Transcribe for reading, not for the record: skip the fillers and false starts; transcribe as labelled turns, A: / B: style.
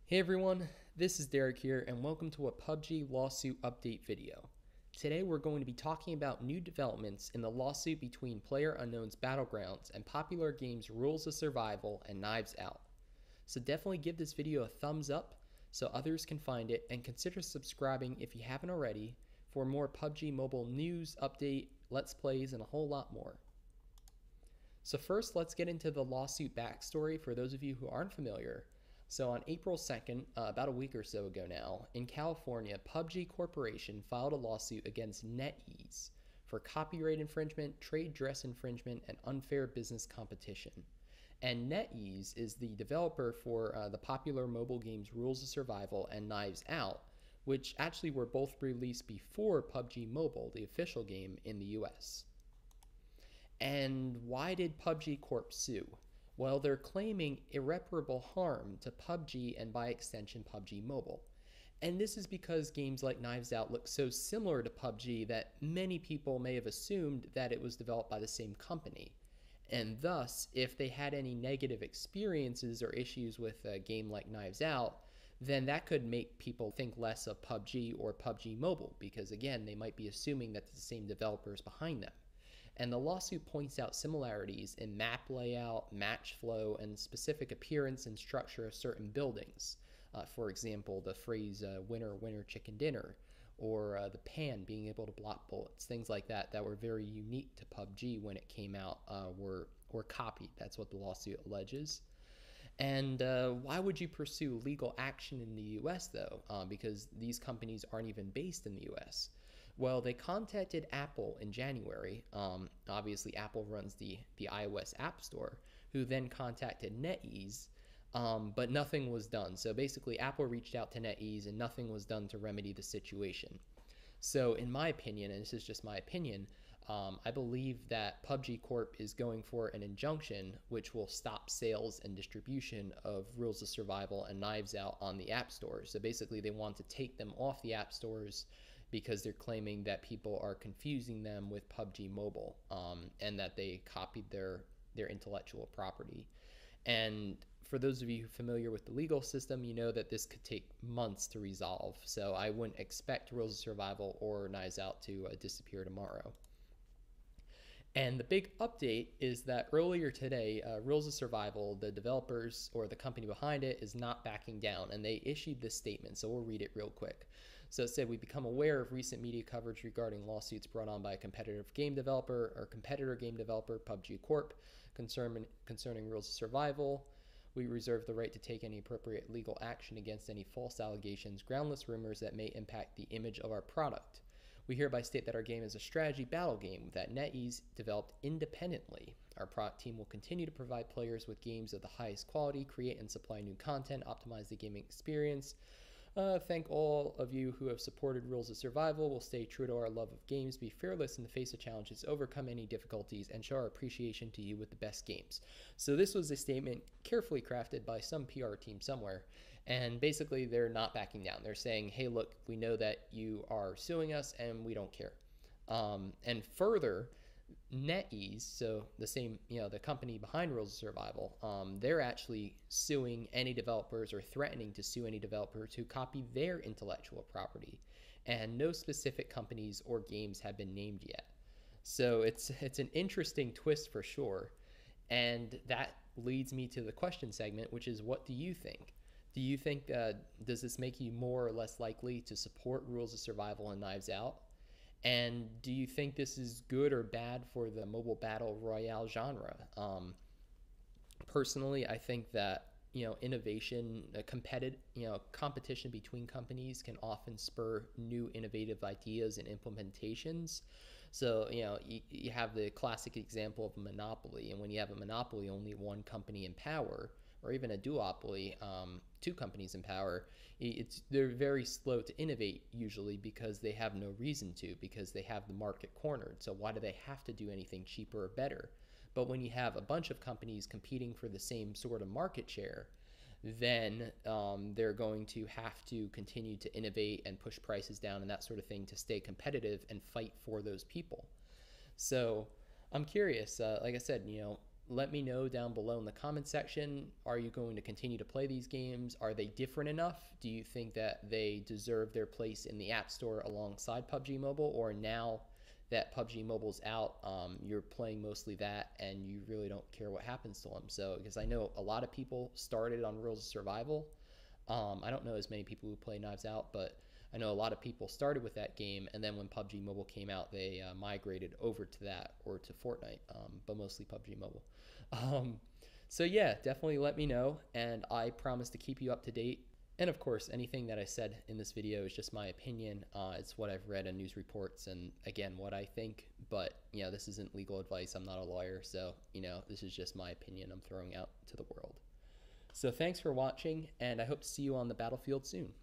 A: Hey everyone, this is Derek here and welcome to a PUBG lawsuit update video. Today we're going to be talking about new developments in the lawsuit between PlayerUnknown's Battlegrounds and popular games Rules of Survival and Knives Out. So definitely give this video a thumbs up so others can find it, and consider subscribing if you haven't already for more PUBG Mobile news, update, let's plays, and a whole lot more. So first, let's get into the lawsuit backstory for those of you who aren't familiar. So on April 2nd, about a week or so ago now, in California, PUBG Corporation filed a lawsuit against NetEase for copyright infringement, trade dress infringement, and unfair business competition. And NetEase is the developer for the popular mobile games Rules of Survival and Knives Out, which actually were both released before PUBG Mobile, the official game in the US. And why did PUBG Corp sue? Well, they're claiming irreparable harm to PUBG and by extension PUBG Mobile. And this is because games like Knives Out look so similar to PUBG that many people may have assumed that it was developed by the same company. And thus, if they had any negative experiences or issues with a game like Knives Out, then that could make people think less of PUBG or PUBG Mobile, because again, they might be assuming that the same developers behind them. And the lawsuit points out similarities in map layout, match flow, and specific appearance and structure of certain buildings. For example, the phrase winner, winner, chicken dinner, or the pan being able to block bullets, things like that that were very unique to PUBG when it came out were copied. That's what the lawsuit alleges. And why would you pursue legal action in the US though? Because these companies aren't even based in the US. Well, they contacted Apple in January. Obviously, Apple runs the iOS App Store, who then contacted NetEase, but nothing was done. So basically, Apple reached out to NetEase and nothing was done to remedy the situation. So in my opinion, and this is just my opinion, I believe that PUBG Corp is going for an injunction which will stop sales and distribution of Rules of Survival and Knives Out on the App Store. So basically, they want to take them off the App Stores because they're claiming that people are confusing them with PUBG Mobile, and that they copied their intellectual property. And for those of you familiar with the legal system, you know that this could take months to resolve. So I wouldn't expect Rules of Survival or Knives Out to disappear tomorrow. And the big update is that earlier today, Rules of Survival, the developers or the company behind it, is not backing down, and they issued this statement. So we'll read it real quick. So it said, "We become aware of recent media coverage regarding lawsuits brought on by a competitive game developer or competitor game developer, PUBG Corp, concerning Rules of Survival. We reserve the right to take any appropriate legal action against any false allegations, groundless rumors that may impact the image of our product. We hereby state that our game is a strategy battle game that NetEase developed independently. Our product team will continue to provide players with games of the highest quality, create and supply new content, optimize the gaming experience. Thank all of you who have supported Rules of Survival. We'll stay true to our love of games, be fearless in the face of challenges, overcome any difficulties, and show our appreciation to you with the best games." So this was a statement carefully crafted by some PR team somewhere. And basically, they're not backing down. They're saying, hey, look, we know that you are suing us and we don't care. And further, NetEase, so the same, the company behind Rules of Survival, they're actually suing any developers or threatening to sue any developers who copy their intellectual property. And no specific companies or games have been named yet. So it's an interesting twist for sure. And that leads me to the question segment, which is, what do you think? Do you think, does this make you more or less likely to support Rules of Survival and Knives Out? And do you think this is good or bad for the mobile battle royale genre? Personally, I think that, innovation, competition between companies can often spur new innovative ideas and implementations. So, you have the classic example of a monopoly. And when you have a monopoly, only one company in power, or even a duopoly, two companies in power, they're very slow to innovate usually because they have no reason to, because they have the market cornered. So why do they have to do anything cheaper or better? But when you have a bunch of companies competing for the same sort of market share, then they're going to have to continue to innovate and push prices down and that sort of thing to stay competitive and fight for those people. So I'm curious, like I said, let me know down below in the comment section. Are you going to continue to play these games? Are they different enough? Do you think that they deserve their place in the App Store alongside PUBG Mobile? Or now that PUBG Mobile's out, you're playing mostly that and you really don't care what happens to them? So, because I know a lot of people started on Rules of Survival. I don't know as many people who play Knives Out, but I know a lot of people started with that game, and then when PUBG Mobile came out, they migrated over to that or to Fortnite, but mostly PUBG Mobile. Um, so yeah, definitely let me know, and I promise to keep you up to date. And of course, anything that I said in this video is just my opinion. It's what I've read in news reports, and again, what I think. But this isn't legal advice. I'm not a lawyer, so this is just my opinion I'm throwing out to the world. So thanks for watching, and I hope to see you on the battlefield soon.